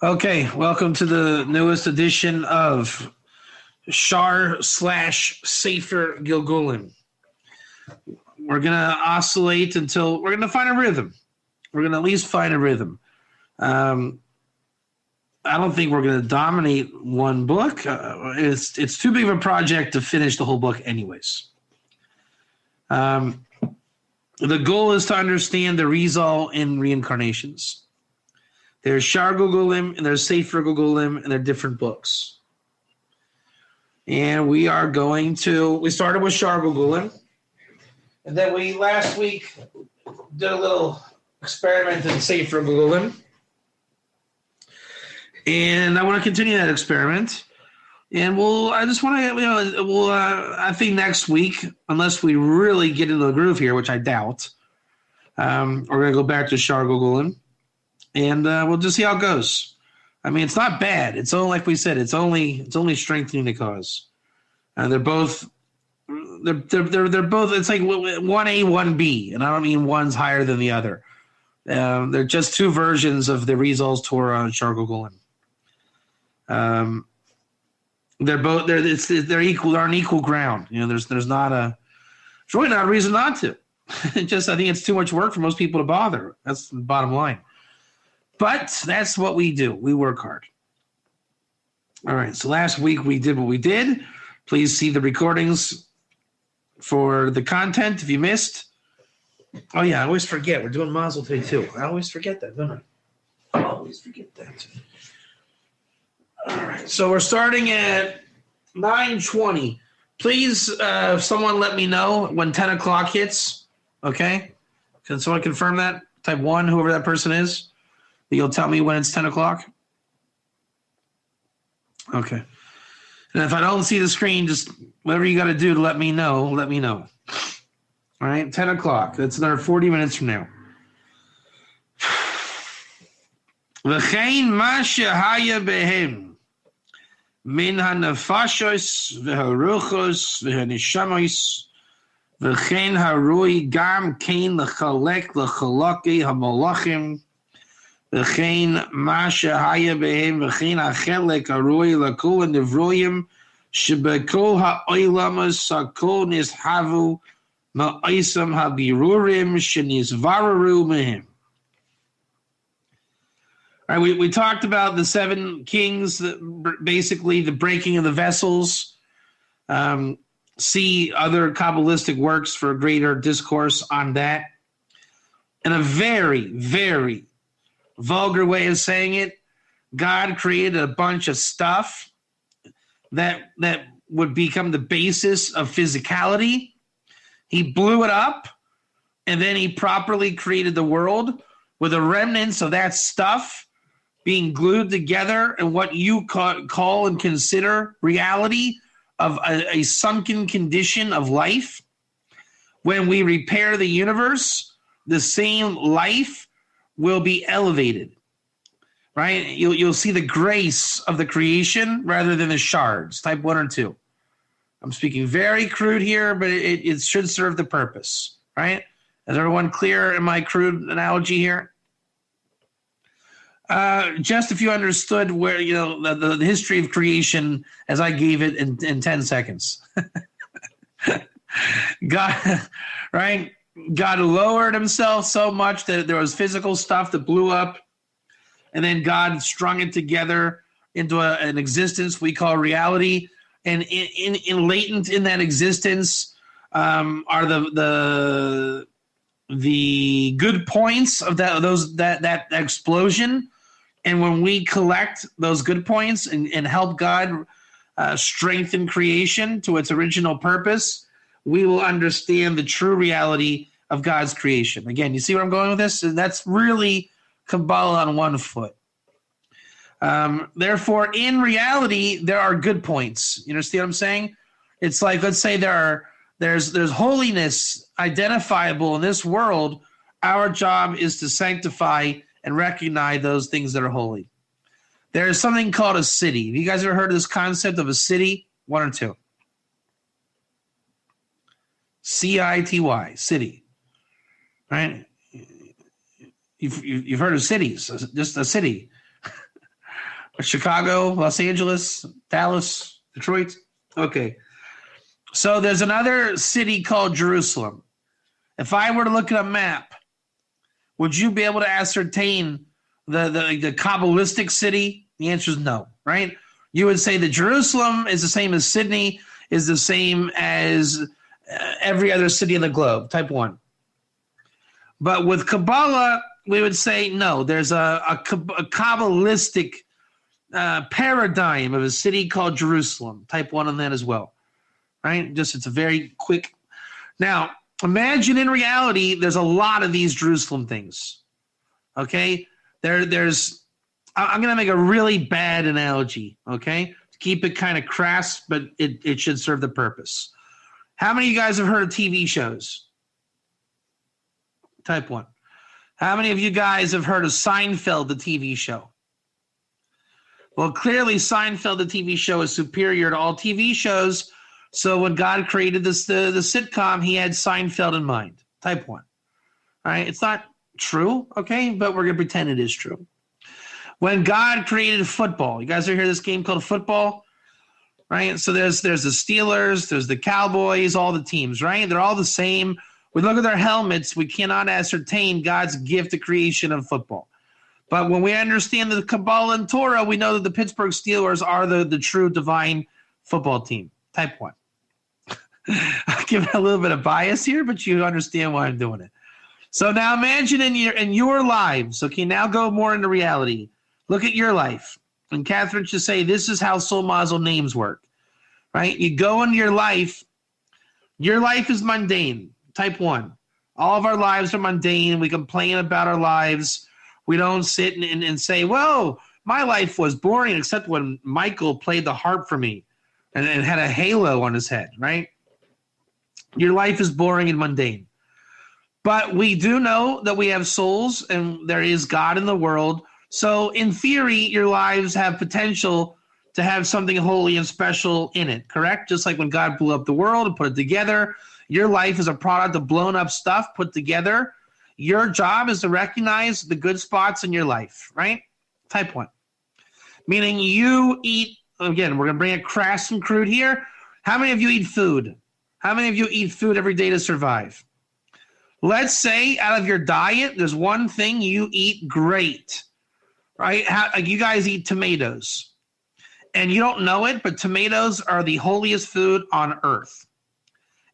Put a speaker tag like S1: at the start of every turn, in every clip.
S1: Okay, welcome to the newest edition of Shaar / Safer Gilgulim. We're gonna oscillate until we're gonna find a rhythm. We're gonna at least find a rhythm. I don't think we're gonna dominate one book. It's too big of a project to finish the whole book, anyways. The goal is to understand the Rizal in reincarnations. There's HaGilgulim and there's Sefer Gilgulim, and they're different books. And we started with HaGilgulim, and then we last week did a little experiment in Sefer Gilgulim. And I want to continue that experiment. And I think next week, unless we really get into the groove here, which I doubt, we're going to go back to HaGilgulim. And we'll just see how it goes. I mean, it's not bad. It's only, like we said, it's only strengthening the cause. They're both. It's like 1A, 1B, and I don't mean one's higher than the other. They're just two versions of the Rizal's Torah and HaGilgulim. They're both. They're equal. They're on equal ground. You know, there's really not a reason not to. I think it's too much work for most people to bother. That's the bottom line. But that's what we do. We work hard. All right. So last week we did what we did. Please see the recordings for the content if you missed. Oh, yeah. I always forget. We're doing Mazel today, too. I always forget that, don't I? Always forget that. All right. So we're starting at 9:20. Please, someone let me know when 10 o'clock hits. Okay? Can someone confirm that? Type 1, whoever that person is. You'll tell me when it's 10 o'clock? Okay. And if I don't see the screen, just whatever you got to do to let me know, let me know. All right, 10 o'clock. That's another 40 minutes from now. V'chein ma shehaya behem min hanefashos v'haruchos v'hanishamos v'chein harui gam kein lechalek lechalaki hamalachim V'chein ma shehaya behem v'chein hachelek haroi lakol nevroyim shebekol ha'oilamos sakol nishavu ma'isam habirurim shenizvararu mehem. All right, we talked about the 7 kings, basically the breaking of the vessels. See other Kabbalistic works for a greater discourse on that. And a very, very vulgar way of saying it, God created a bunch of stuff that would become the basis of physicality. He blew it up, and then he properly created the world with the remnants of that stuff being glued together in what you call and consider reality of a sunken condition of life. When we repair the universe, the same life will be elevated, right? You'll see the grace of the creation rather than the shards, type 1 or 2. I'm speaking very crude here, but it should serve the purpose, right? Is everyone clear in my crude analogy here? Just if you understood where, the history of creation as I gave it in 10 seconds. God, right? God lowered himself so much that there was physical stuff that blew up, and then God strung it together into an existence we call reality. And in latent in that existence are the good points of that explosion. And when we collect those good points and help God strengthen creation to its original purpose, we will understand the true reality of God's creation. Again, you see where I'm going with this? And that's really Kabbalah on one foot. Therefore, in reality, there are good points. You understand what I'm saying? It's like, let's say there's holiness identifiable in this world. Our job is to sanctify and recognize those things that are holy. There is something called a city. Have you guys ever heard of this concept of a city? 1 or 2? C-I-T-Y, city, right? You've heard of cities, just a city. Chicago, Los Angeles, Dallas, Detroit. Okay. So there's another city called Jerusalem. If I were to look at a map, would you be able to ascertain the Kabbalistic city? The answer is no, right? You would say that Jerusalem is the same as Sydney, is the same as every other city in the globe, type 1. But with Kabbalah, we would say no. There's a Kabbalistic paradigm of a city called Jerusalem, type 1 on that as well, right? Just it's a very quick. Now, imagine in reality, there's a lot of these Jerusalem things, okay? There's. I'm going to make a really bad analogy, okay? To keep it kind of crass, but it should serve the purpose. How many of you guys have heard of TV shows? Type 1. How many of you guys have heard of Seinfeld, the TV show? Well, clearly Seinfeld, the TV show, is superior to all TV shows. So when God created the sitcom, he had Seinfeld in mind. Type 1. All right? It's not true, okay? But we're going to pretend it is true. When God created football, you guys ever hear this game called football? Right? So there's the Steelers, there's the Cowboys, all the teams, right? They're all the same. We look at their helmets, we cannot ascertain God's gift of creation of football. But when we understand the Kabbalah and Torah, we know that the Pittsburgh Steelers are the true divine football team. Type 1. I'll give it a little bit of bias here, but you understand why I'm doing it. So now imagine in your lives, okay, now go more into reality. Look at your life. And Catherine should say, this is how soul mazel names work, right? You go into your life is mundane, type 1. All of our lives are mundane. We complain about our lives. We don't sit and say, well, my life was boring except when Michael played the harp for me and had a halo on his head, right? Your life is boring and mundane. But we do know that we have souls and there is God in the world. So in theory, your lives have potential to have something holy and special in it, correct? Just like when God blew up the world and put it together, your life is a product of blown up stuff put together. Your job is to recognize the good spots in your life, right? Type 1. Meaning you eat, again, we're going to bring it crass and crude here. How many of you eat food? How many of you eat food every day to survive? Let's say out of your diet, there's one thing you eat great. Right? You guys eat tomatoes. And you don't know it, but tomatoes are the holiest food on earth.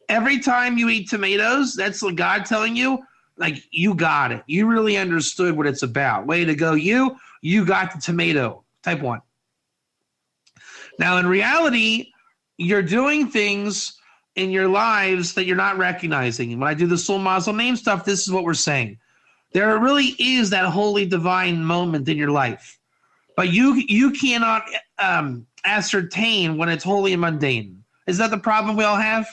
S1: Every time you eat tomatoes, that's what God telling you, like, you got it. You really understood what it's about. Way to go, you got the tomato. Type 1. Now, in reality, you're doing things in your lives that you're not recognizing. And when I do the soul mazel name stuff, this is what we're saying. There really is that holy divine moment in your life. But you cannot ascertain when it's holy and mundane. Is that the problem we all have?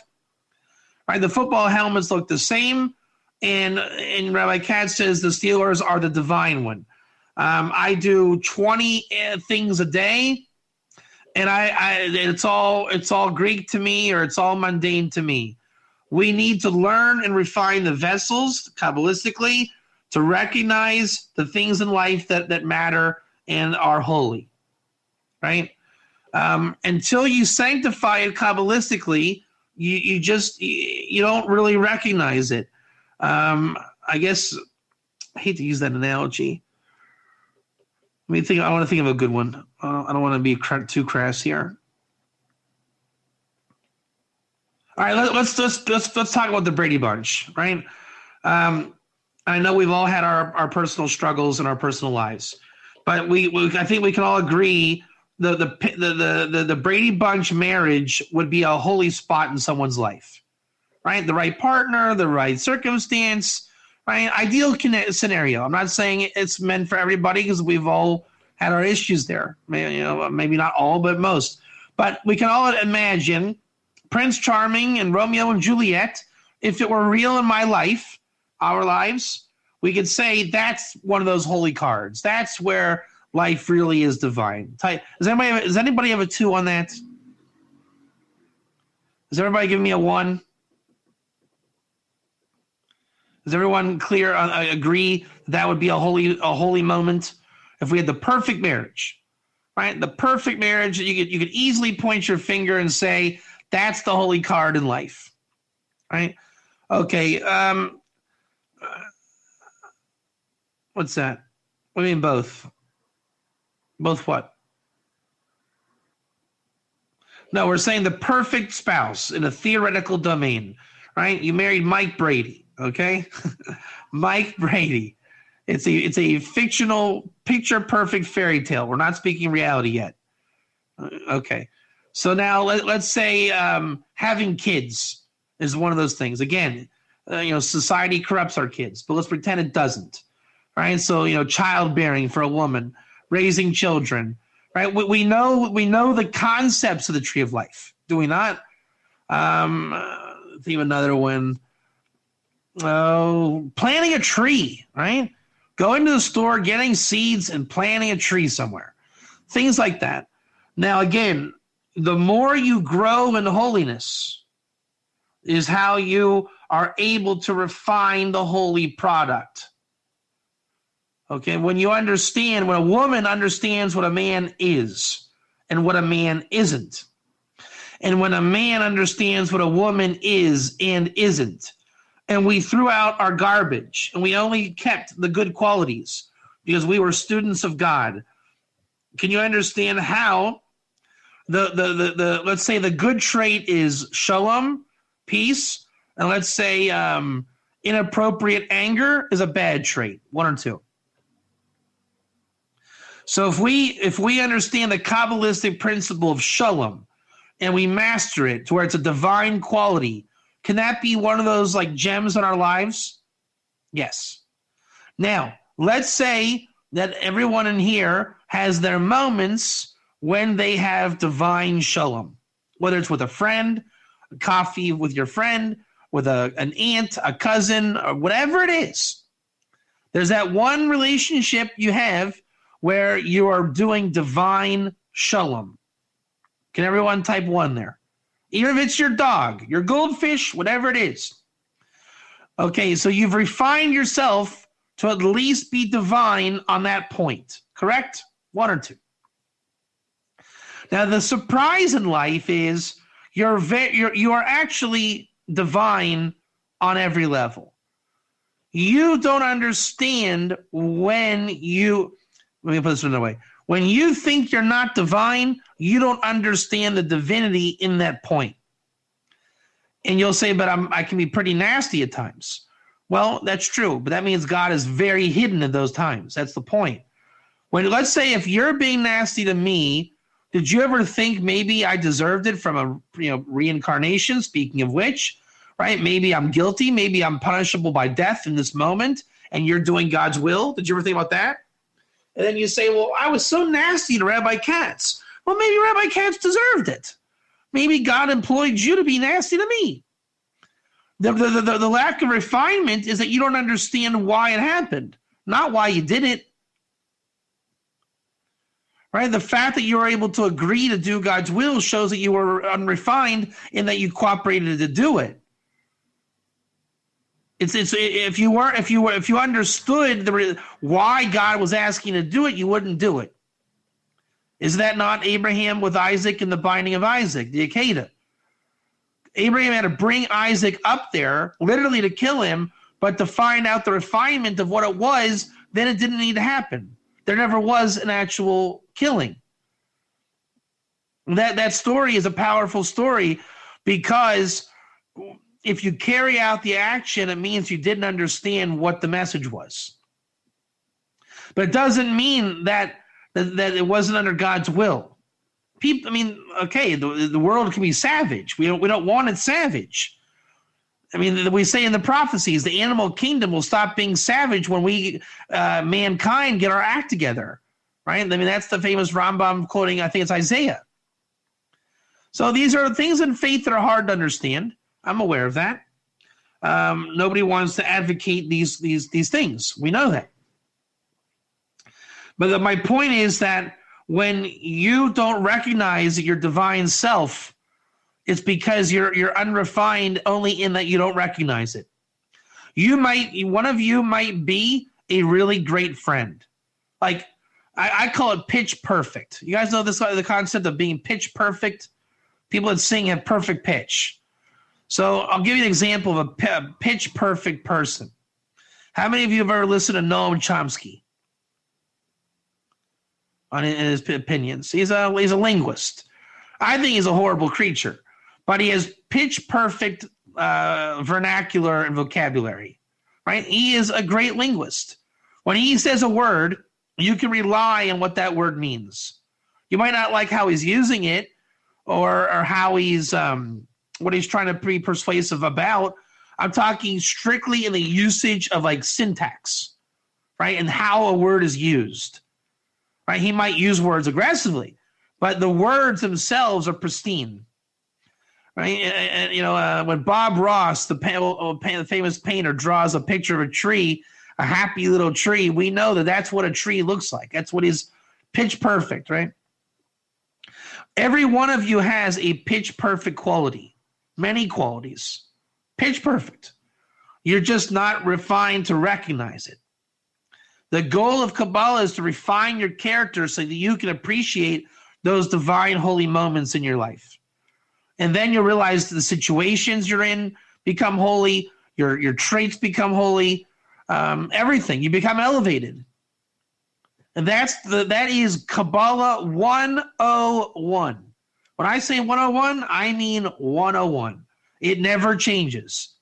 S1: Right? The football helmets look the same, and Rabbi Katz says the Steelers are the divine one. I do 20 things a day, and it's all Greek to me, or it's all mundane to me. We need to learn and refine the vessels Kabbalistically to recognize the things in life that matter and are holy, right? Until you sanctify it Kabbalistically, you don't really recognize it. I guess I hate to use that analogy. Let me think. I want to think of a good one. I don't want to be too crass here. All right, let's talk about the Brady Bunch, right? I know we've all had our personal struggles in our personal lives, but I think we can all agree the Brady Bunch marriage would be a holy spot in someone's life, right? The right partner, the right circumstance, right? Ideal scenario. I'm not saying it's meant for everybody because we've all had our issues there. Maybe not all, but most. But we can all imagine Prince Charming and Romeo and Juliet. If it were real in my life, our lives, we could say that's one of those holy cards. That's where life really is divine. Does anybody have a 2 on that? Does everybody give me a 1? Does everyone agree that would be a holy moment if we had the perfect marriage? right? The perfect marriage that you could easily point your finger and say, that's the holy card in life, right? Okay. What's that? What do you mean both? Both what? No, we're saying the perfect spouse in a theoretical domain, right? You married Mike Brady, okay? Mike Brady. It's a fictional, picture-perfect fairy tale. We're not speaking reality yet. Okay. So now let's say having kids is one of those things. Again, society corrupts our kids, but let's pretend it doesn't, right? So, childbearing for a woman, raising children, right? We know the concepts of the tree of life, do we not? Think of another one. Oh, planting a tree, right? Going to the store, getting seeds, and planting a tree somewhere. Things like that. Now, again, the more you grow in holiness is how you are able to refine the holy product. Okay, when a woman understands what a man is and what a man isn't, and when a man understands what a woman is and isn't, and we threw out our garbage and we only kept the good qualities because we were students of God, can you understand how the let's say the good trait is shalom, peace, and let's say inappropriate anger is a bad trait, one or two. So if we understand the Kabbalistic principle of shalom and we master it to where it's a divine quality, can that be one of those like gems in our lives? Yes. Now, let's say that everyone in here has their moments when they have divine shalom, whether it's with a friend, a coffee with your friend, with an aunt, a cousin, or whatever it is. There's that one relationship you have where you are doing divine shalom. Can everyone type one there? Even if it's your dog, your goldfish, whatever it is. Okay, so you've refined yourself to at least be divine on that point, correct? One or two. Now, the surprise in life is you are actually divine on every level. You don't understand let me put this another way. When you think you're not divine, you don't understand the divinity in that point. And you'll say, but I can be pretty nasty at times. Well, that's true, but that means God is very hidden in those times. That's the point. Let's say if you're being nasty to me, did you ever think maybe I deserved it from a reincarnation? Speaking of which, right? Maybe I'm guilty. Maybe I'm punishable by death in this moment, and you're doing God's will. Did you ever think about that? And then you say, well, I was so nasty to Rabbi Katz. Well, maybe Rabbi Katz deserved it. Maybe God employed you to be nasty to me. The lack of refinement is that you don't understand why it happened, not why you did it. Right? The fact that you were able to agree to do God's will shows that you were unrefined in that you cooperated to do it. If you understood why God was asking you to do it, you wouldn't do it. Is that not Abraham with Isaac and the binding of Isaac, the Akedah? Abraham had to bring Isaac up there, literally to kill him, but to find out the refinement of what it was, then it didn't need to happen. There never was an actual killing. That story is a powerful story because if you carry out the action, it means you didn't understand what the message was. But it doesn't mean that it wasn't under God's will. People, the world can be savage. We don't want it savage. We say in the prophecies, the animal kingdom will stop being savage when we, mankind, get our act together, right? That's the famous Rambam quoting, I think it's Isaiah. So these are things in faith that are hard to understand. I'm aware of that. Nobody wants to advocate these things. We know that. But my point is that when you don't recognize your divine self, it's because you're unrefined only in that you don't recognize it. One of you might be a really great friend. Like I call it pitch perfect. You guys know the concept of being pitch perfect? People that sing have perfect pitch. So I'll give you an example of a pitch perfect person. How many of you have ever listened to Noam Chomsky? In his opinions, he's a linguist. I think he's a horrible creature, but he has pitch perfect vernacular and vocabulary. Right? He is a great linguist. When he says a word, you can rely on what that word means. You might not like how he's using it, or how he's what he's trying to be persuasive about. I'm talking strictly in the usage of like syntax, right? And how a word is used, right? He might use words aggressively, but the words themselves are pristine, right? And when Bob Ross, the famous painter, draws a picture of a tree, a happy little tree, we know that that's what a tree looks like. That's what is pitch perfect, right? Every one of you has a pitch perfect quality, many qualities, pitch perfect. You're just not refined to recognize it. The goal of Kabbalah is to refine your character so that you can appreciate those divine holy moments in your life. And then you'll realize the situations you're in become holy, your traits become holy, everything. You become elevated. And that is Kabbalah 101. When I say 101, I mean 101. It never changes.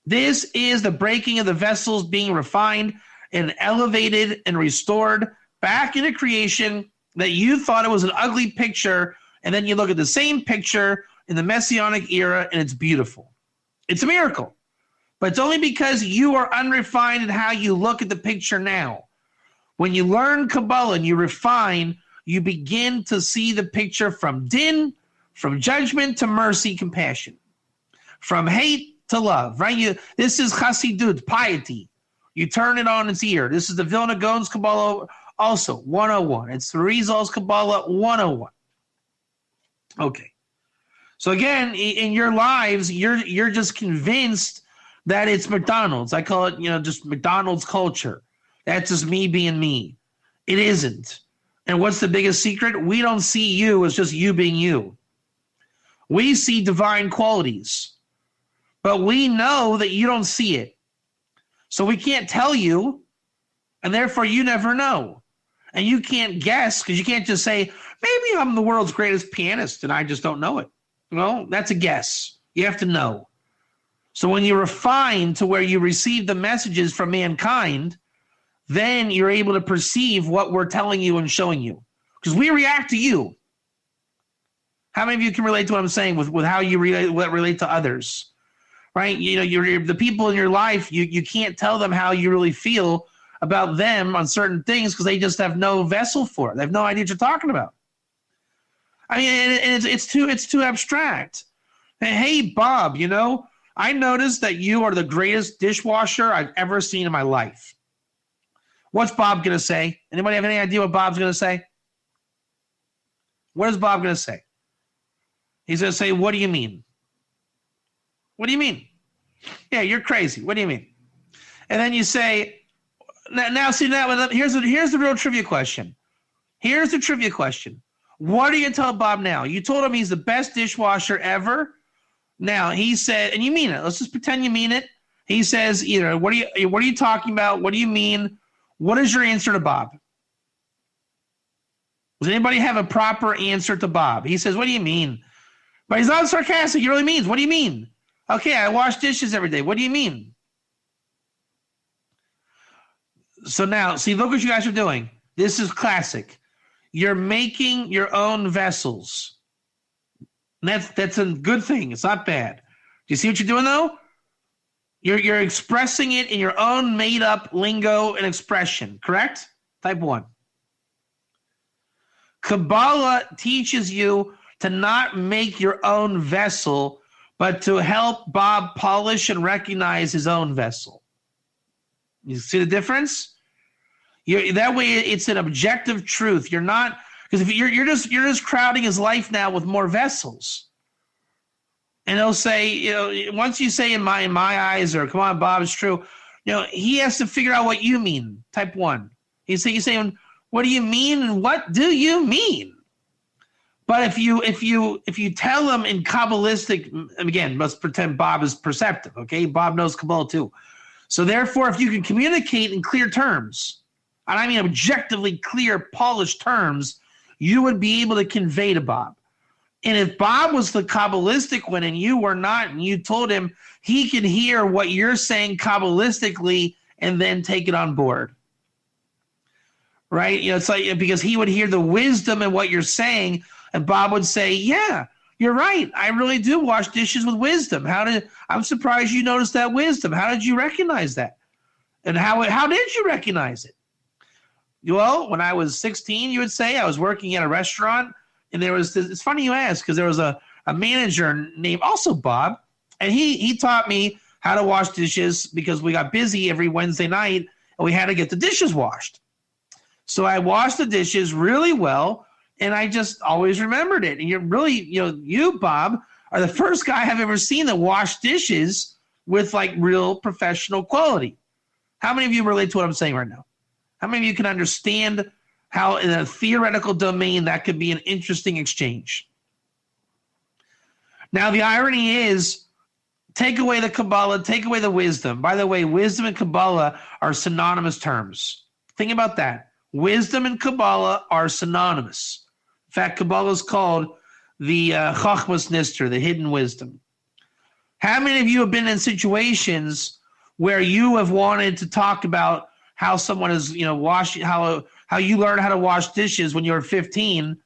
S1: This is the breaking of the vessels being refined and elevated and restored back into creation that you thought it was an ugly picture, and then you look at the same picture in the Messianic era and it's beautiful. It's a miracle. But it's only because you are unrefined in how you look at the picture now. When you learn Kabbalah and you refine, you begin to see the picture from din, from judgment to mercy, compassion, from hate to love, right? This is Chassidut, piety. You turn it on its ear. This is the Vilna Gaon's Kabbalah also, 101. It's the Rizal's Kabbalah 101. Okay. So again, in your lives, you're just convinced that it's McDonald's. I call it, just McDonald's culture. That's just me being me. It isn't. And what's the biggest secret? We don't see you as just you being you. We see divine qualities, but we know that you don't see it. So we can't tell you, and therefore you never know. And you can't guess, because you can't just say, maybe I'm the world's greatest pianist and I just don't know it. Well, that's a guess. You have to know. So when you refine to where you receive the messages from mankind, then you're able to perceive what we're telling you and showing you. Because we react to you. How many of you can relate to what I'm saying with how you relate to others? Right? You're the people in your life, you can't tell them how you really feel about them on certain things because they just have no vessel for it. They have no idea what you're talking about. I mean, it's too abstract. Hey, Bob, I noticed that you are the greatest dishwasher I've ever seen in my life. What's Bob going to say? Anybody have any idea what Bob's going to say? What is Bob going to say? He's going to say, what do you mean? What do you mean? Yeah, you're crazy. What do you mean? And then you say, now here's the real trivia question. Here's the trivia question. What are you going to tell Bob now? You told him he's the best dishwasher ever. Now, he said, and you mean it. Let's just pretend you mean it. He says either, what are you talking about? What do you mean? What is your answer to Bob? Does anybody have a proper answer to Bob? He says, what do you mean? But he's not sarcastic. He really means, what do you mean? Okay, I wash dishes every day. What do you mean? So now, see, look what you guys are doing. This is classic. You're making your own vessels. And that's a good thing. It's not bad. Do you see what you're doing, though? You're expressing it in your own made-up lingo and expression, correct? Type 1. Kabbalah teaches you to not make your own vessel, but to help Bob polish and recognize his own vessel. You see the difference? That way, it's an objective truth. You're not, because if you're just crowding his life now with more vessels. And he'll say, once you say in my eyes, or come on, Bob, it's true. He has to figure out what you mean. Type 1. He's saying, What do you mean? And what do you mean? But if you tell them in Kabbalistic, again, let's pretend Bob is perceptive, okay? Bob knows Kabbalah too. So therefore, if you can communicate in clear terms, and I mean objectively clear, polished terms, you would be able to convey to Bob. And if Bob was the Kabbalistic one and you were not, and you told him, he can hear what you're saying Kabbalistically and then take it on board. Right? You know, it's like, because he would hear the wisdom in what you're saying, and Bob would say, yeah, you're right. I really do wash dishes with wisdom. I'm surprised you noticed that wisdom. How did you recognize that? And how did you recognize it? Well, when I was 16, you would say, I was working at a restaurant, and there was this, it's funny you ask, because there was a manager named also Bob, and he taught me how to wash dishes because we got busy every Wednesday night, and we had to get the dishes washed. So I washed the dishes really well, and I just always remembered it. And you're really, you, Bob, are the first guy I've ever seen that washed dishes with like real professional quality. How many of you relate to what I'm saying right now? How many of you can understand how in a theoretical domain that could be an interesting exchange? Now, the irony is, take away the Kabbalah, take away the wisdom. By the way, wisdom and Kabbalah are synonymous terms. Think about that. Wisdom and Kabbalah are synonymous. In fact, Kabbalah is called the Chachmas Nister, the hidden wisdom. How many of you have been in situations where you have wanted to talk about how someone is, washing, how you learned how to wash dishes when you were 15,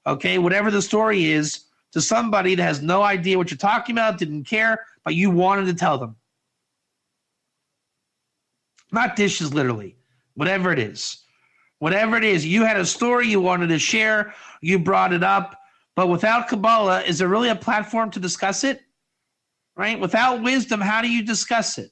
S1: okay, whatever the story is, to somebody that has no idea what you're talking about, didn't care, but you wanted to tell them? Not dishes, literally. Whatever it is. Whatever it is, you had a story you wanted to share, you brought it up, but without Kabbalah, is there really a platform to discuss it? Right? Without wisdom, how do you discuss it?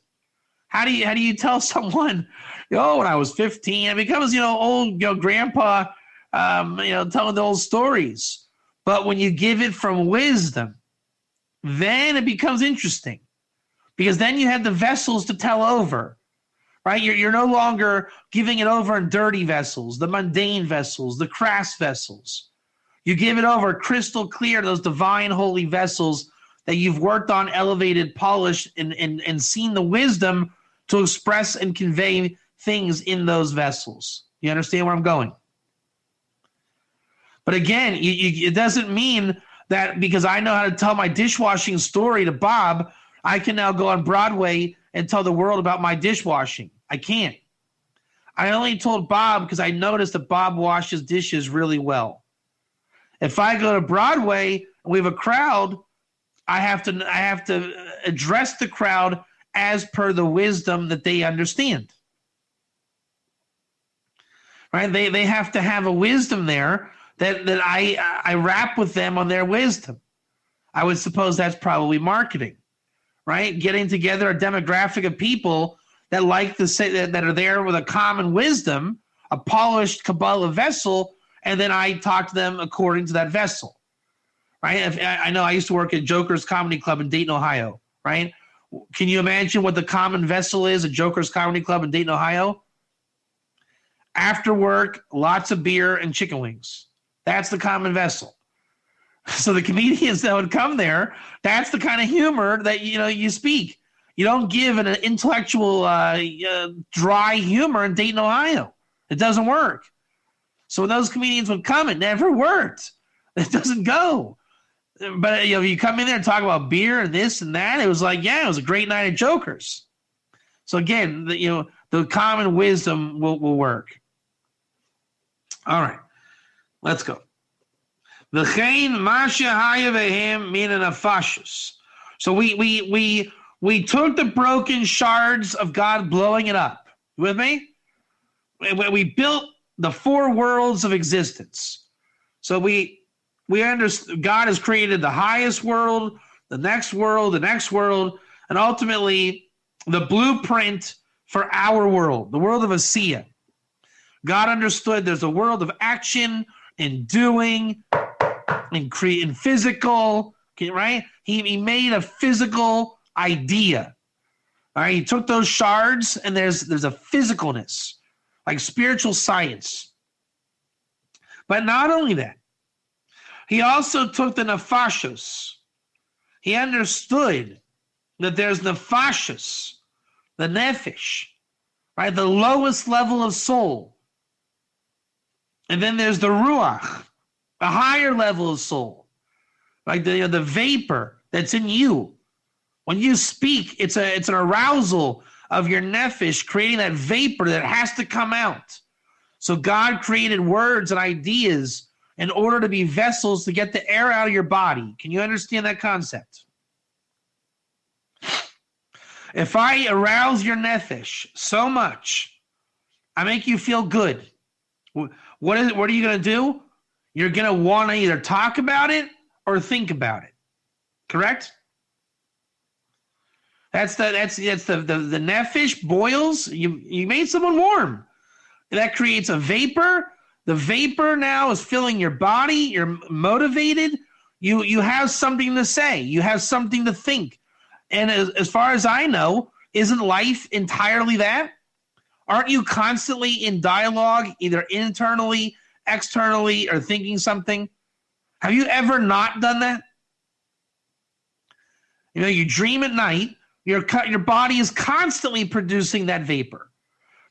S1: How do you tell someone, when I was 15, it becomes, old, grandpa, telling the old stories. But when you give it from wisdom, then it becomes interesting, because then you have the vessels to tell over. Right? You're no longer giving it over in dirty vessels, the mundane vessels, the crass vessels. You give it over crystal clear, those divine holy vessels that you've worked on, elevated, polished, and seen the wisdom to express and convey things in those vessels. You understand where I'm going? But again, it doesn't mean that because I know how to tell my dishwashing story to Bob, I can now go on Broadway and tell the world about my dishwashing. I can't. I only told Bob because I noticed that Bob washes dishes really well. If I go to Broadway and we have a crowd, I have to address the crowd as per the wisdom that they understand. Right? They have to have a wisdom there that I rap with them on their wisdom. I would suppose that's probably marketing. Right? Getting together a demographic of people that like to say that are there with a common wisdom, a polished Kabbalah vessel, and then I talk to them according to that vessel. Right? I know I used to work at Joker's Comedy Club in Dayton, Ohio. Right? Can you imagine what the common vessel is at Joker's Comedy Club in Dayton, Ohio? After work, lots of beer and chicken wings. That's the common vessel. So the comedians that would come there, that's the kind of humor that you speak. You don't give an intellectual dry humor in Dayton, Ohio. It doesn't work. So when those comedians would come, it never worked. It doesn't go. But you come in there and talk about beer and this and that, it was like, yeah, it was a great night at Joker's. So again, the common wisdom will work. All right, let's go. So we took the broken shards of God, blowing it up. You with me? We built the four worlds of existence. So we understand God has created the highest world, the next world, and ultimately the blueprint for our world, the world of Asiya. God understood there's a world of action and doing and physical, right? He made a physical idea. All right, he took those shards and there's a physicalness, like spiritual science. But not only that, he also took the nefashos. He understood that there's nefashos, the nefesh, right? The lowest level of soul. And then there's the ruach, the higher level of soul, like the vapor that's in you. When you speak, it's an arousal of your nefesh, creating that vapor that has to come out. So God created words and ideas in order to be vessels to get the air out of your body. Can you understand that concept? If I arouse your nefesh so much, I make you feel good. What are you going to do? You're going to want to either talk about it or think about it. Correct? That's the nefesh boils. You made someone warm. That creates a vapor. The vapor now is filling your body. You're motivated. You have something to say. You have something to think. And as far as I know, isn't life entirely that? Aren't you constantly in dialogue, either internally, externally, or thinking something? Have you ever not done that? You dream at night. Your body is constantly producing that vapor,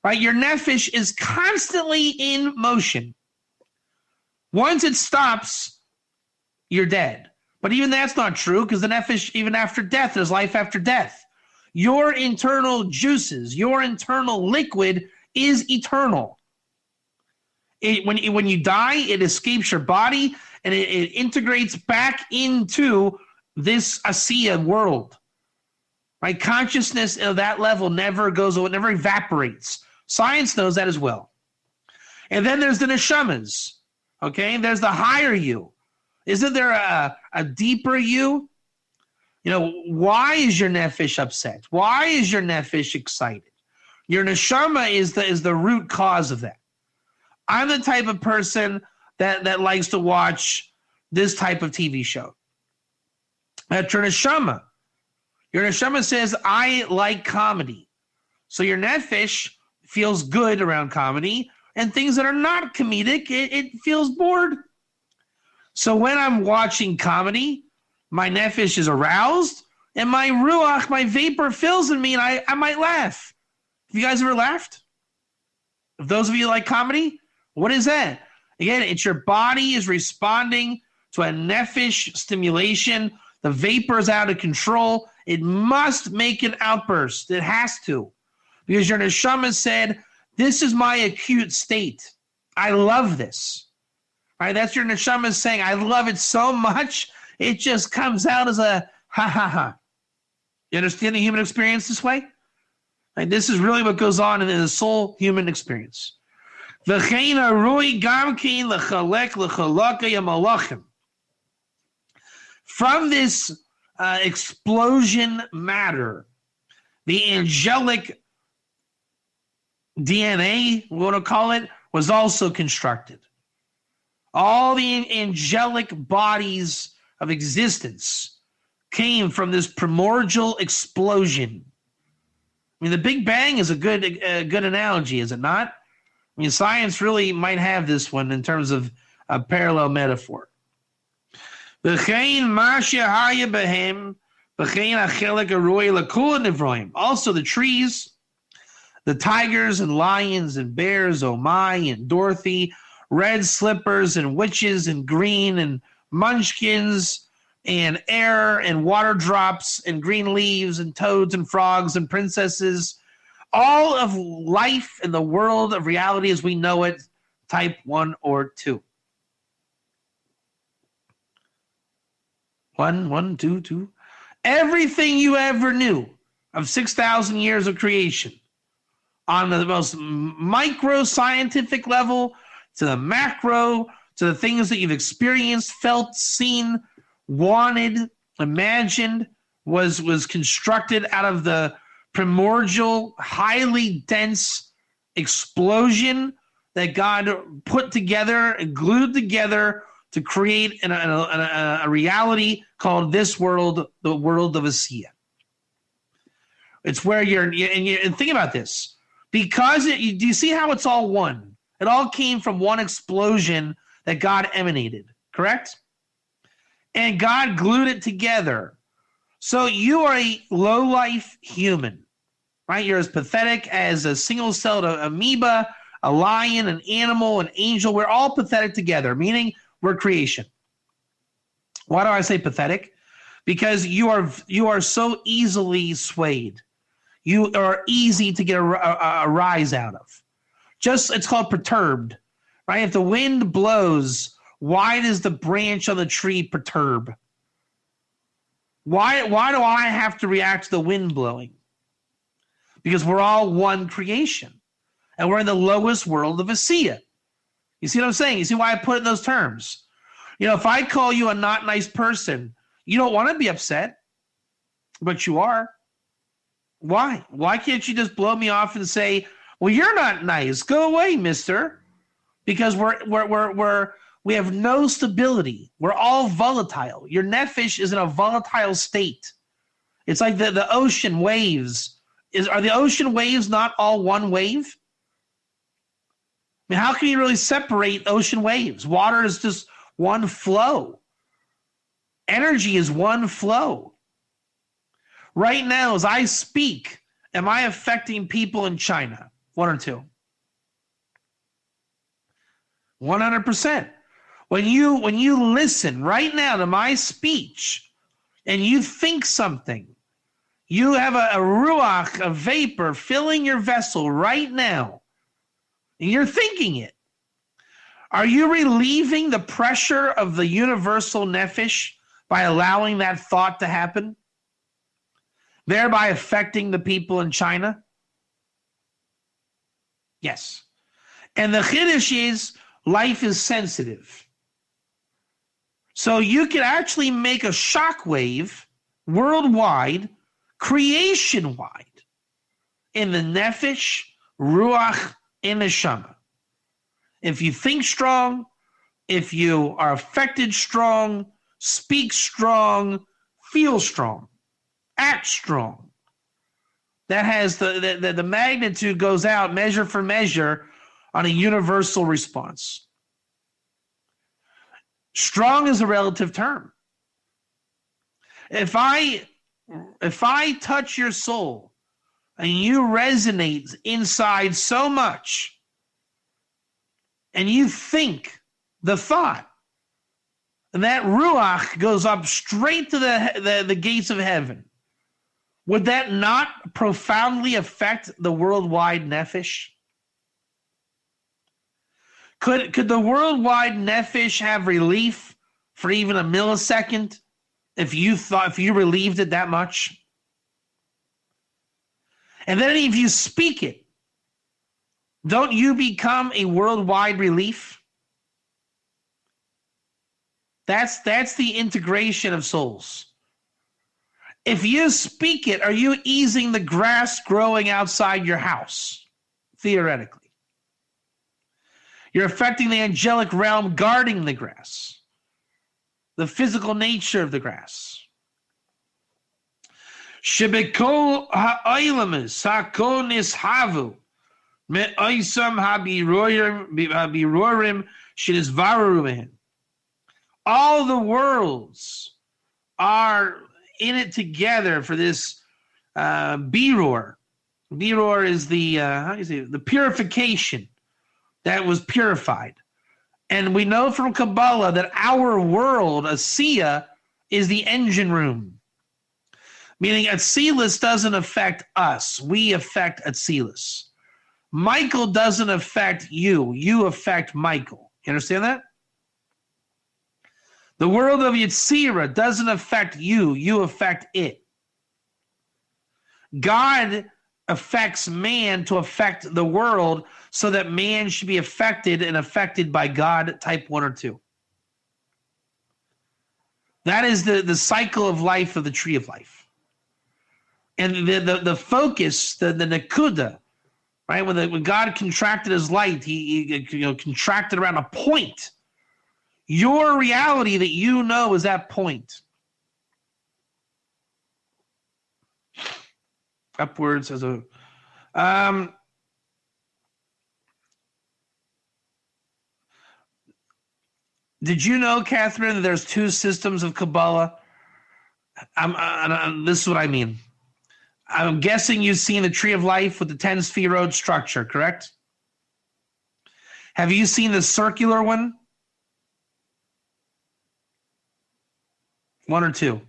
S1: right? Your nefesh is constantly in motion. Once it stops, you're dead. But even that's not true, because the nefesh, even after death, there's life after death. Your internal juices, your internal liquid is eternal. When you die, it escapes your body, and it integrates back into this Asiya world. Right? Consciousness of that level never goes away, never evaporates. Science knows that as well. And then there's the neshamas. Okay? There's the higher you. Isn't there a deeper you? Why is your nefesh upset? Why is your nefesh excited? Your neshama is the root cause of that. I'm the type of person that likes to watch this type of TV show. That's your neshama. Your neshama says, I like comedy. So your nefesh feels good around comedy, and things that are not comedic, it feels bored. So when I'm watching comedy, my nefesh is aroused, and my ruach, my vapor fills in me, and I might laugh. Have you guys ever laughed? If those of you like comedy, what is that? Again, it's your body is responding to a nefesh stimulation. The vapor is out of control. It must make an outburst. It has to. Because your neshama said, this is my acute state. I love this. Right? That's your neshama saying, I love it so much, it just comes out as a ha. You understand the human experience this way? Like, this is really what goes on in the soul human experience. From this explosion matter, the angelic DNA, we want to call it, was also constructed. All the angelic bodies of existence came from this primordial explosion. I mean, the Big Bang is a good analogy, is it not? I mean, science really might have this one in terms of a parallel metaphor. Also, the trees, the tigers and lions and bears, oh my, and Dorothy, red slippers and witches and green and munchkins and air and water drops and green leaves and toads and frogs and princesses, all of life in the world of reality as we know it, type 1 or 2. 1, 2. Everything you ever knew of 6,000 years of creation, on the most micro scientific level to the macro, to the things that you've experienced, felt, seen, wanted, imagined, was constructed out of the primordial, highly dense explosion that God put together and glued together to create a reality called this world, the world of Asiya. It's where and think about this. Because do you see how it's all one? It all came from one explosion that God emanated, correct? And God glued it together. So you are a low-life human, right? You're as pathetic as a single-celled amoeba, a lion, an animal, an angel. We're all pathetic together, meaning we're creation. Why do I say pathetic? Because you are so easily swayed. You are easy to get a rise out of. It's called perturbed, right? If the wind blows, why does the branch on the tree perturb? Why do I have to react to the wind blowing? Because we're all one creation. And we're in the lowest world of Asiya. You see what I'm saying? You see why I put it in those terms? If I call you a not nice person, you don't want to be upset, but you are. Why? Why can't you just blow me off and say, well, you're not nice. Go away, mister. Because we have no stability. We're all volatile. Your nefesh is in a volatile state. It's like the ocean waves. Are the ocean waves not all one wave? I mean, how can you really separate ocean waves? Water is just one flow. Energy is one flow. Right now, as I speak, am I affecting people in China? One or two? 100%. When you listen right now to my speech and you think something, you have a ruach, a vapor filling your vessel right now, and you're thinking it. Are you relieving the pressure of the universal nefesh by allowing that thought to happen, thereby affecting the people in China? Yes. And the chiddush is life is sensitive. So you can actually make a shockwave worldwide, creation-wide, in the nefesh, ruach, and neshama. If you think strong, if you are affected strong, speak strong, feel strong, act strong, that has the magnitude goes out measure for measure on a universal response. Strong is a relative term. If I touch your soul and you resonate inside so much and you think the thought, and that ruach goes up straight to the gates of heaven, would that not profoundly affect the worldwide nefesh? Could the worldwide nefesh have relief for even a millisecond if you relieved it that much? And then if you speak it, don't you become a worldwide relief? That's the integration of souls. If you speak it, are you easing the grass growing outside your house? Theoretically. You're affecting the angelic realm guarding the grass, the physical nature of the grass. Shebekol ha'olamis hakol nishavu me'oisam habirorim shenizvaru behen. All the worlds are in it together for this biror. Biror is the purification that was purified. And we know from Kabbalah that our world, Asiya, is the engine room. Meaning Atzilus doesn't affect us. We affect Atzilus. Michael doesn't affect you. You affect Michael. You understand that? The world of Yetzirah doesn't affect you. You affect it. God affects man to affect the world so that man should be affected and affected by God, type 1 or 2. That is the cycle of life of the tree of life. And the focus, the nakuda, right? When God contracted his light, he contracted around a point. Your reality that you know is that point. Upwards as a Did you know, Catherine, that there's two systems of Kabbalah? This is what I mean. I'm guessing you've seen the Tree of Life with the 10 Sefirot structure, correct? Have you seen the circular one? One or two?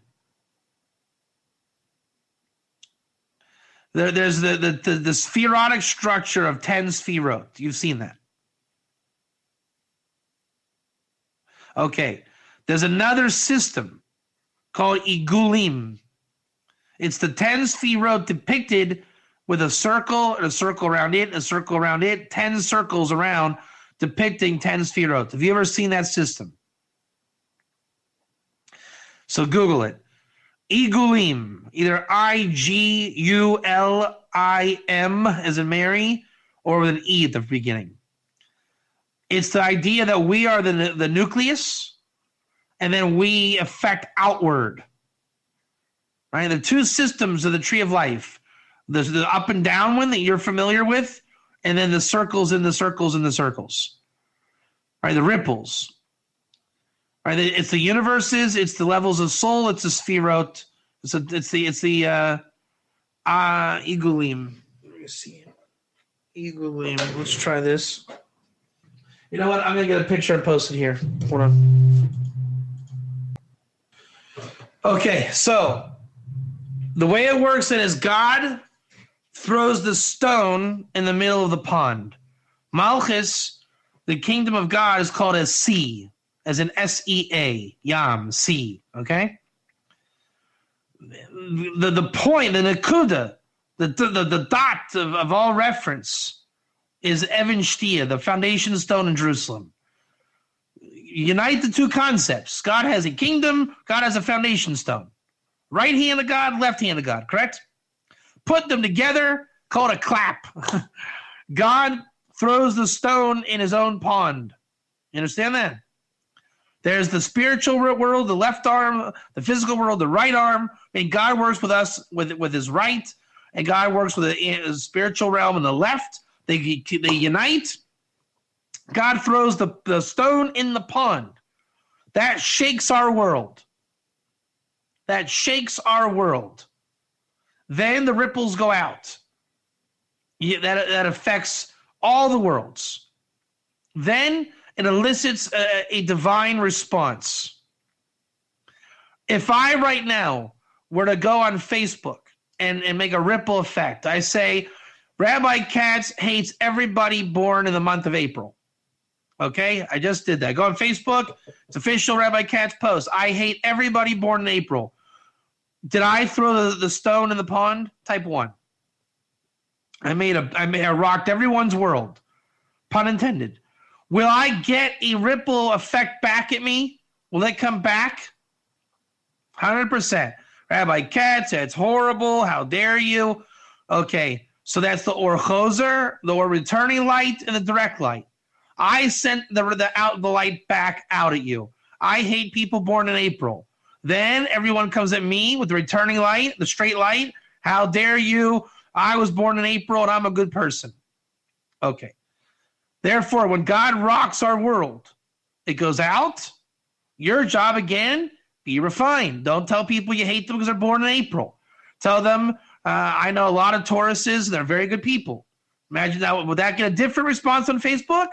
S1: There's the spherotic structure of 10 Sefirot. You've seen that. Okay. There's another system called HaGilgulim. It's the 10 Sefirot depicted with a circle and a circle around it, and a circle around it, 10 circles around depicting 10 Sefirot. Have you ever seen that system? So Google it. HaGilgulim, either I-G-U-L-I-M as in Mary, or with an E at the beginning. It's the idea that we are the nucleus, and then we affect outward. Right? The two systems of the Tree of Life. The up and down one that you're familiar with, and then the circles and the circles and the circles. Right? The ripples. Right? It's the universes, it's the levels of soul, it's the Sefirot. It's the HaGilgulim. Let me see. HaGilgulim. Let's try this. You know what? I'm gonna get a picture and post it here. Hold on. Okay, so the way it works then is God throws the stone in the middle of the pond. Malchus, the kingdom of God, is called as sea, as in S-E-A, Yam, sea, okay? The point, the nakuda, the dot of all reference is Evan Shtia, the foundation stone in Jerusalem. Unite the two concepts. God has a kingdom, God has a foundation stone. Right hand of God, left hand of God, correct? Put them together, call it a clap. God throws the stone in his own pond. You understand that? There's the spiritual world, the left arm, the physical world, the right arm, and God works with us with his right, and God works with the spiritual realm in the left. They unite. God throws the stone in the pond. That shakes our world. That shakes our world. Then the ripples go out. That affects all the worlds. Then it elicits a divine response. If I right now were to go on Facebook and make a ripple effect, I say, Rabbi Katz hates everybody born in the month of April. Okay, I just did that. Go on Facebook. It's official Rabbi Katz post. I hate everybody born in April. Did I throw the stone in the pond? Type 1. I rocked everyone's world. Pun intended. Will I get a ripple effect back at me? Will it come back? 100%. Rabbi Katz, it's horrible. How dare you? Okay, so that's the Or Choser, the Or returning light, and the direct light. I sent the light back out at you. I hate people born in April. Then everyone comes at me with the returning light, the straight light. How dare you? I was born in April and I'm a good person. Okay. Therefore, when God rocks our world, it goes out. Your job again, be refined. Don't tell people you hate them because they're born in April. Tell them, I know a lot of Tauruses, they're very good people. Imagine that. Would that get a different response on Facebook?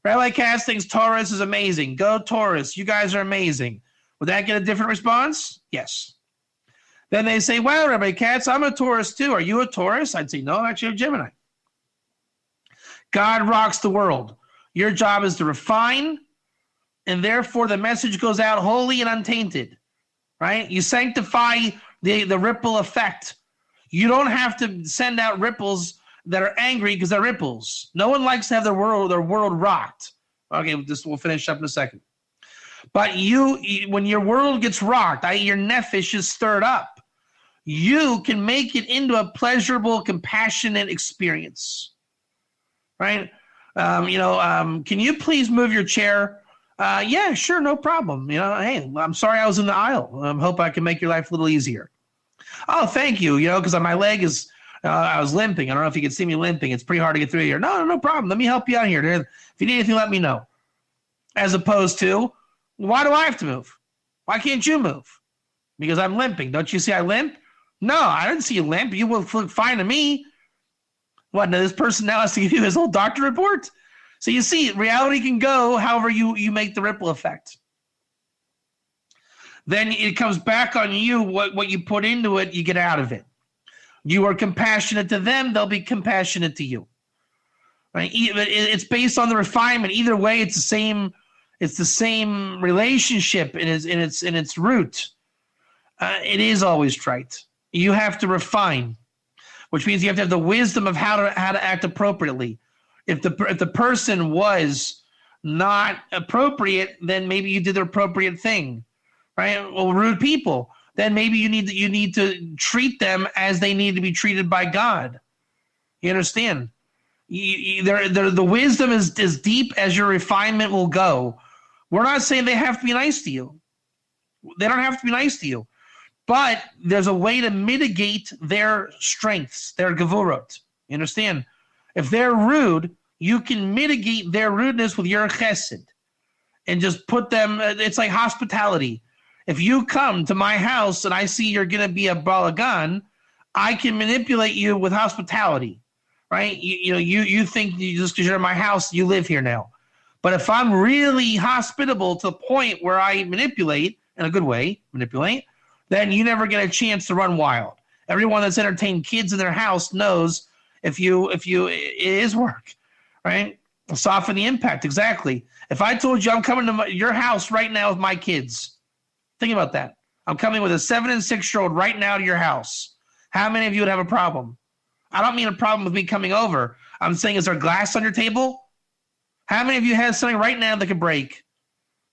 S1: Rabbi Katz thinks Taurus is amazing. Go Taurus. You guys are amazing. Would that get a different response? Yes. Then they say, well, Rabbi Katz, I'm a Taurus too. Are you a Taurus? I'd say, no, I'm actually a Gemini. God rocks the world. Your job is to refine, and therefore the message goes out holy and untainted, right? You sanctify the ripple effect. You don't have to send out ripples that are angry because they're ripples. No one likes to have their world rocked. Okay, we'll finish up in a second. But you when your world gets rocked, i.e. your nefesh is stirred up, you can make it into a pleasurable, compassionate experience, right? Can you please move your chair? Yeah, sure, no problem. Hey, I'm sorry I was in the aisle. I hope I can make your life a little easier. Oh, thank you, because my leg is, I was limping. I don't know if you can see me limping. It's pretty hard to get through here. No problem. Let me help you out here. If you need anything, let me know. As opposed to, Why do I have to move? Why can't you move? Because I'm limping. Don't you see I limp? No, I didn't see you limp. You will look fine to me. What, now this person now has to give you his whole doctor report? So you see, reality can go however you make the ripple effect. Then it comes back on you. What you put into it, you get out of it. You are compassionate to them, they'll be compassionate to you. Right? It's based on the refinement. Either way, it's the same. It's the same relationship in its root. It is always right. You have to refine, which means you have to have the wisdom of how to act appropriately. If the person was not appropriate, then maybe you did the appropriate thing, right? Well, rude people, then maybe you need to treat them as they need to be treated by God. You understand? The wisdom is as deep as your refinement will go. We're not saying they have to be nice to you. They don't have to be nice to you. But there's a way to mitigate their strengths, their gevurot. You understand? If they're rude, you can mitigate their rudeness with your chesed and just put them, it's like hospitality. If you come to my house and I see you're going to be a balagan, I can manipulate you with hospitality, right? You think just because you're in my house, you live here now. But if I'm really hospitable to the point where I manipulate, in a good way, then you never get a chance to run wild. Everyone that's entertained kids in their house knows it is work, right? Soften the impact, exactly. If I told you I'm coming to your house right now with my kids, think about that. I'm coming with a 7 and 6-year-old right now to your house. How many of you would have a problem? I don't mean a problem with me coming over. I'm saying, is there glass on your table? How many of you have something right now that could break?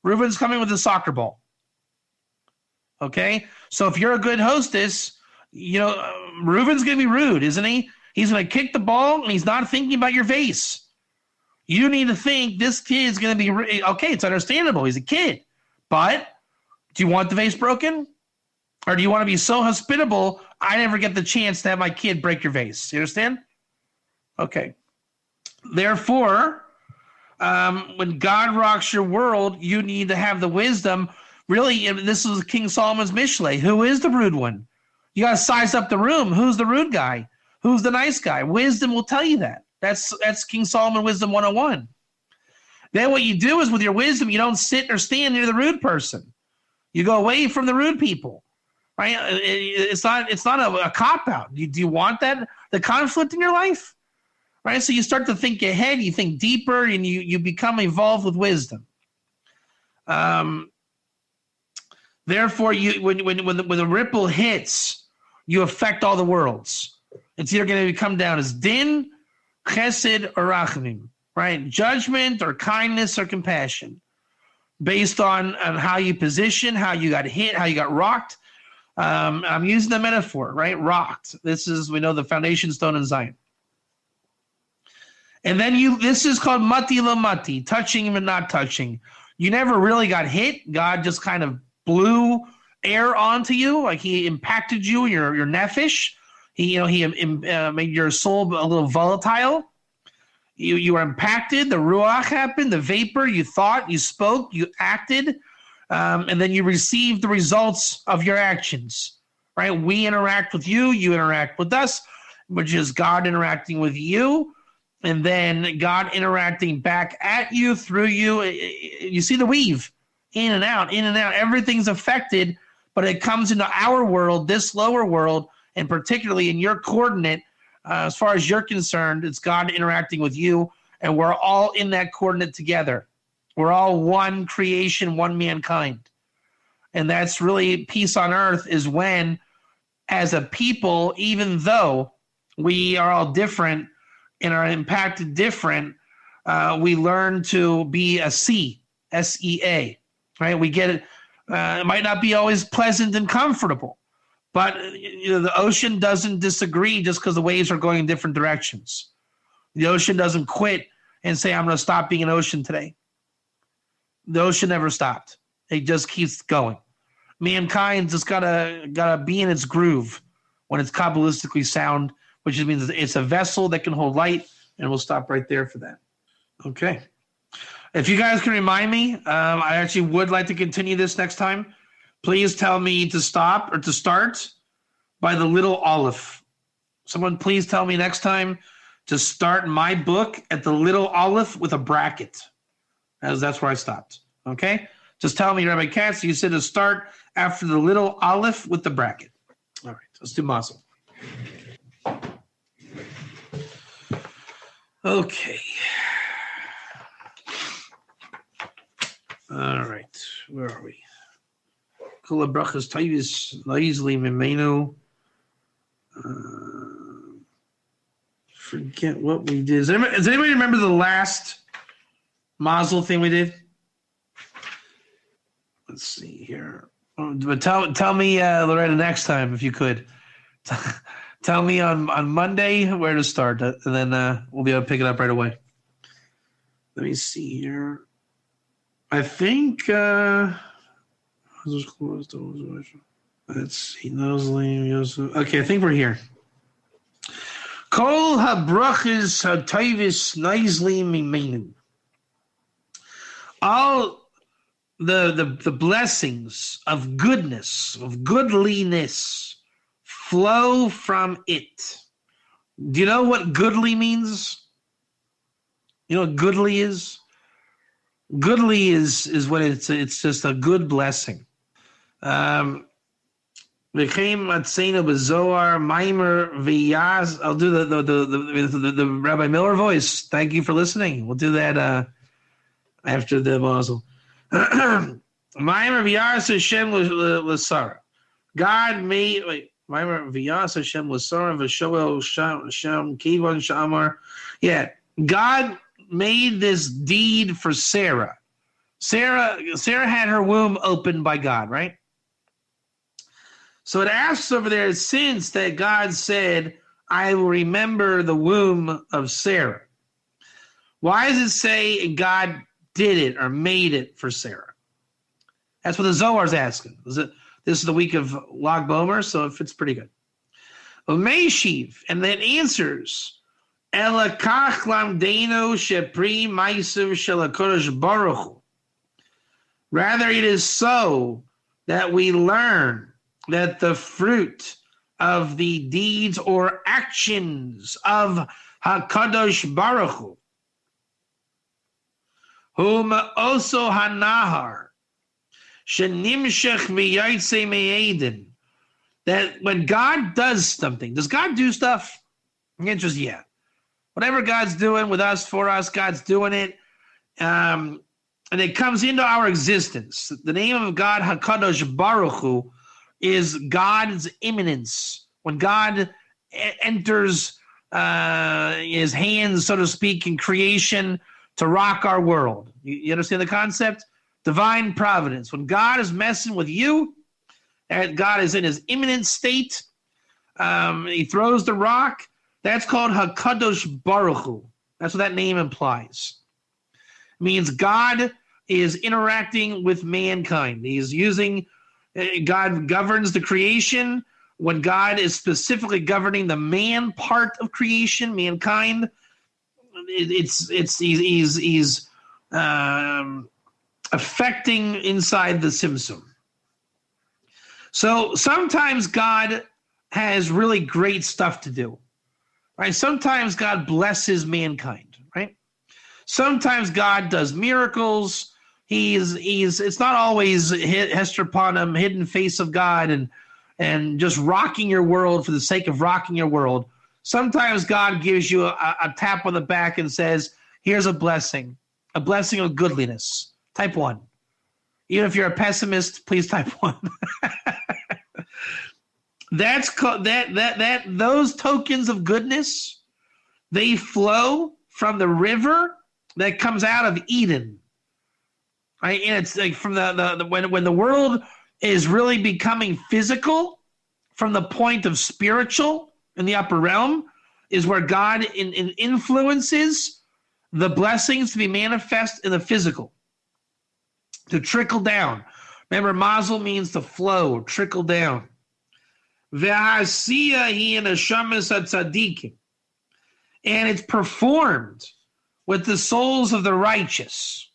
S1: Reuben's coming with a soccer ball. Okay? So if you're a good hostess, Reuben's going to be rude, isn't he? He's going to kick the ball, and he's not thinking about your vase. You need to think this kid is going to be okay, it's understandable. He's a kid. But do you want the vase broken? Or do you want to be so hospitable, I never get the chance to have my kid break your vase? You understand? Okay. Therefore, when God rocks your world, you need to have the wisdom. Really, this is King Solomon's Mishle. Who is the rude one? You got to size up the room. Who's the rude guy? Who's the nice guy? Wisdom will tell you that. That's King Solomon Wisdom 101. Then what you do is with your wisdom, you don't sit or stand near the rude person. You go away from the rude people, right? It's not a cop-out. Do you want that, the conflict in your life? Right? So you start to think ahead, you think deeper, and you become involved with wisdom. Therefore, when the ripple hits, you affect all the worlds. It's either going to come down as din, chesed, or rachamim, right? Judgment or kindness or compassion, based on how you position, how you got hit, how you got rocked. I'm using the metaphor, right? Rocked. We know the foundation stone in Zion. And then this is called mati la mati, touching but not touching. You never really got hit. God just kind of blew air onto you, like he impacted you, your nefesh. He made your soul a little volatile. You were impacted. The ruach happened, the vapor. You thought, you spoke, you acted, and then you received the results of your actions. Right? We interact with you. You interact with us, which is God interacting with you. And then God interacting back at you, through you. You see the weave, in and out, in and out. Everything's affected, but it comes into our world, this lower world, and particularly in your coordinate, as far as you're concerned, it's God interacting with you, and we're all in that coordinate together. We're all one creation, one mankind. And that's really peace on earth, is when, as a people, even though we are all different, and are impacted different, we learn to be a sea, S-E-A, right? We get it. It might not be always pleasant and comfortable, but the ocean doesn't disagree just because the waves are going in different directions. The ocean doesn't quit and say, I'm going to stop being an ocean today. The ocean never stopped. It just keeps going. Mankind just gotta be in its groove when it's Kabbalistically sound, which means it's a vessel that can hold light, and we'll stop right there for that. Okay. If you guys can remind me, I actually would like to continue this next time. Please tell me to stop or to start by the little Aleph. Someone please tell me next time to start my book at the little Aleph with a bracket, as that's where I stopped. Okay? Just tell me, Rabbi Katz, you said to start after the little Aleph with the bracket. All right, let's do Mazel. Okay. All right, where are we? Kol habrachas tayvis la'izli mimenu. Forget what we did. Does anybody remember the last Mazel thing we did? Let's see here. But tell me, Loretta, next time if you could. Tell me on Monday where to start, and then we'll be able to pick it up right away. Let me see here. I think let's see. Okay, I think we're here. Kol habrachas hatayvis naizli mimenu. All the blessings of goodness, of goodliness, flow from it. Do you know what goodly means? You know what goodly is? Goodly is what it's just a good blessing. Became Matzena Bazoar Maimer Viyaz. I'll do the Rabbi Miller voice. Thank you for listening. We'll do that after the Mazel. Maimer Viyaz Hashem L'Sara. God made Maimer Viyaz Hashem L'Sara V'Shoel Shem Kivon Shamar. Yeah, God made this deed for Sarah. Sarah had her womb opened by God, right? So it asks over there, since that God said, I will remember the womb of Sarah. Why does it say God did it or made it for Sarah? That's what the Zohar's asking. This is the week of Lag Bomer, so it fits pretty good. Meshiv, and then answers, Elakach lamdeinu shepri ma'asav shel HaKadosh Baruch Hu. Rather, it is so that we learn that the fruit of the deeds or actions of HaKadosh Baruch Hu, whom also hanahar, shenimshech v'yotze me'eden, that when God does something, does God do stuff? The answer is yeah. Whatever God's doing with us, for us, God's doing it. And it comes into our existence. The name of God, HaKadosh Baruch Hu, is God's immanence. When God enters his hands, so to speak, in creation to rock our world. You understand the concept? Divine providence. When God is messing with you, God is in his immanent state. He throws the rock. That's called HaKadosh Baruch Hu. That's what that name implies. It means God is interacting with mankind. He's using, God governs the creation. When God is specifically governing the man part of creation, mankind, he's affecting inside the Simsum. So sometimes God has really great stuff to do. Right? Sometimes God blesses mankind, right? Sometimes God does miracles. It's not always Hester Panem, hidden face of God and just rocking your world for the sake of rocking your world. Sometimes God gives you a tap on the back and says, here's a blessing of goodliness. Type 1. Even if you're a pessimist, please type 1. That's called those tokens of goodness, they flow from the river that comes out of Eden. Right? And it's like from when the world is really becoming physical, from the point of spiritual in the upper realm, is where God influences the blessings to be manifest in the physical, to trickle down. Remember, mazel means to flow, trickle down. Ve'asiya hi neshamas hatzadikim, and it's performed with the souls of the righteous.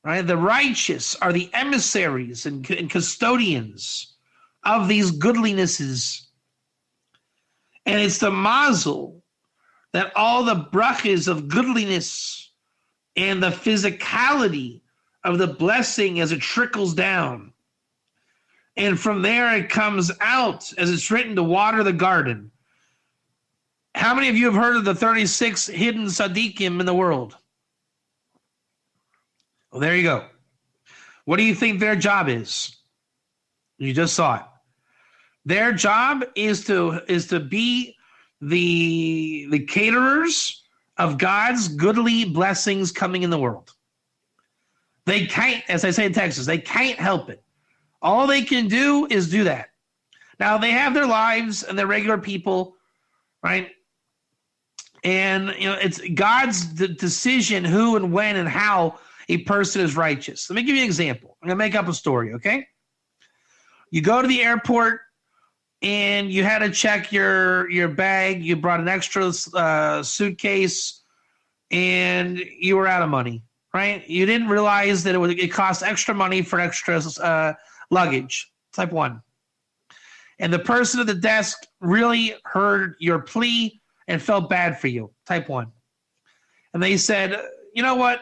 S1: Right? The righteous are the emissaries and custodians of these goodlinesses. And it's the mazel that all the brachas of goodliness and the physicality of the blessing as it trickles down. And from there it comes out, as it's written, to water the garden. How many of you have heard of the 36 hidden tzaddikim in the world? Well, there you go. What do you think their job is? You just saw it. Their job is to be the caterers of God's goodly blessings coming in the world. They can't, as I say in Texas, they can't help it. All they can do is do that. Now, they have their lives and they're regular people, right? And, it's God's decision who and when and how a person is righteous. Let me give you an example. I'm going to make up a story, okay? You go to the airport and you had to check your bag. You brought an extra suitcase and you were out of money, right? You didn't realize that it cost extra money for extra luggage, type 1. And the person at the desk really heard your plea and felt bad for you, type 1. And they said, you know what?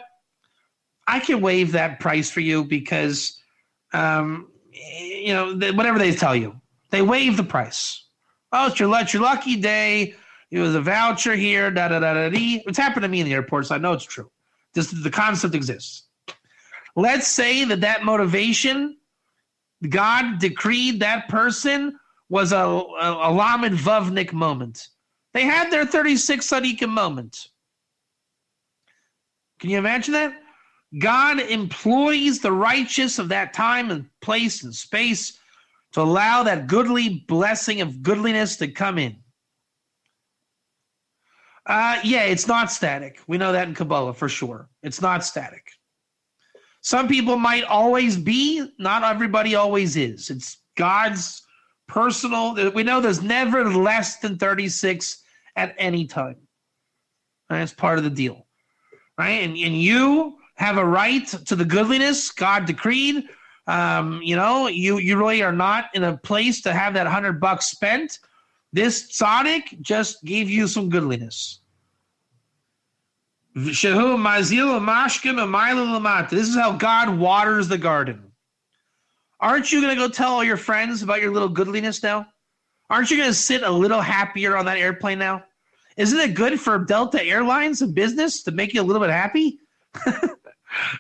S1: I can waive that price for you because, whatever they tell you, they waive the price. Oh, it's your lucky day. It was a voucher here, da-da-da-da-dee. It's happened to me in the airport, so I know it's true. Just the concept exists. Let's say that motivation, God decreed that person was a Lamed Vavnik moment. They had their 36 Tzaddikim moment. Can you imagine that? God employs the righteous of that time and place and space to allow that goodly blessing of goodliness to come in. It's not static. We know that in Kabbalah for sure. It's not static. Some people might always be, not everybody always is. It's God's personal. We know there's never less than 36 at any time. And that's part of the deal. Right? And you have a right to the goodliness God decreed. You really are not in a place to have that $100 spent. This tzaddik just gave you some goodliness. This is how God waters the garden. Aren't you going to go tell all your friends about your little goodliness now? Aren't you going to sit a little happier on that airplane now? Isn't it good for Delta Airlines and business to make you a little bit happy?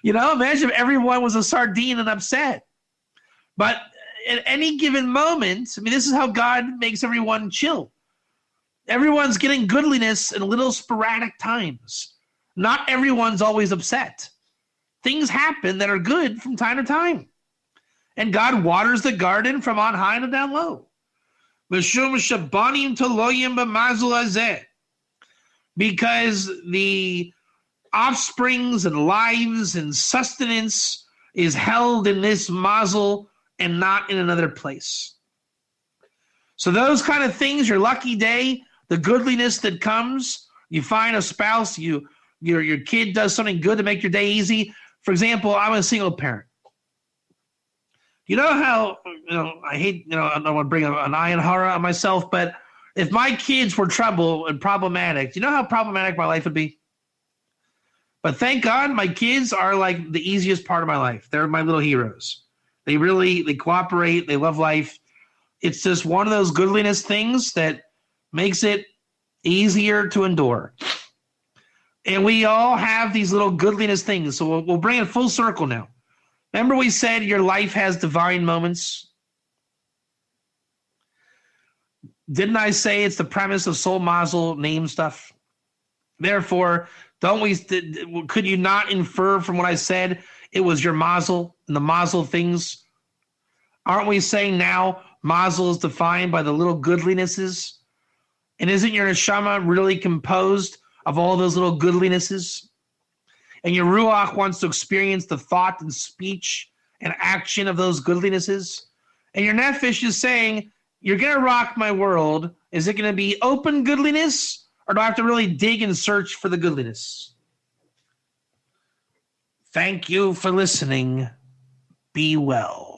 S1: Imagine if everyone was a sardine and upset. But at any given moment, this is how God makes everyone chill. Everyone's getting goodliness in little sporadic times. Not everyone's always upset. Things happen that are good from time to time. And God waters the garden from on high to down low. Because the offsprings and lives and sustenance is held in this mazel and not in another place. So those kind of things, your lucky day, the goodliness that comes, you find a spouse, your kid does something good to make your day easy. For example, I'm a single parent. You know how, I hate, I don't want to bring an ayin hara on myself, but if my kids were trouble and problematic, do you know how problematic my life would be? But thank God my kids are like the easiest part of my life. They're my little heroes. They cooperate. They love life. It's just one of those goodliness things that makes it easier to endure. And we all have these little goodliness things. So we'll bring it full circle now. Remember we said your life has divine moments? Didn't I say it's the premise of soul mazel name stuff? Therefore, could you not infer from what I said it was your mazel and the mazel things? Aren't we saying now mazel is defined by the little goodlinesses? And isn't your neshama really composed of all those little goodlinesses? And your ruach wants to experience the thought and speech and action of those goodlinesses? And your nefesh is saying, you're going to rock my world. Is it going to be open goodliness Or do I have to really dig and search for the goodliness? Thank you for listening. Be well.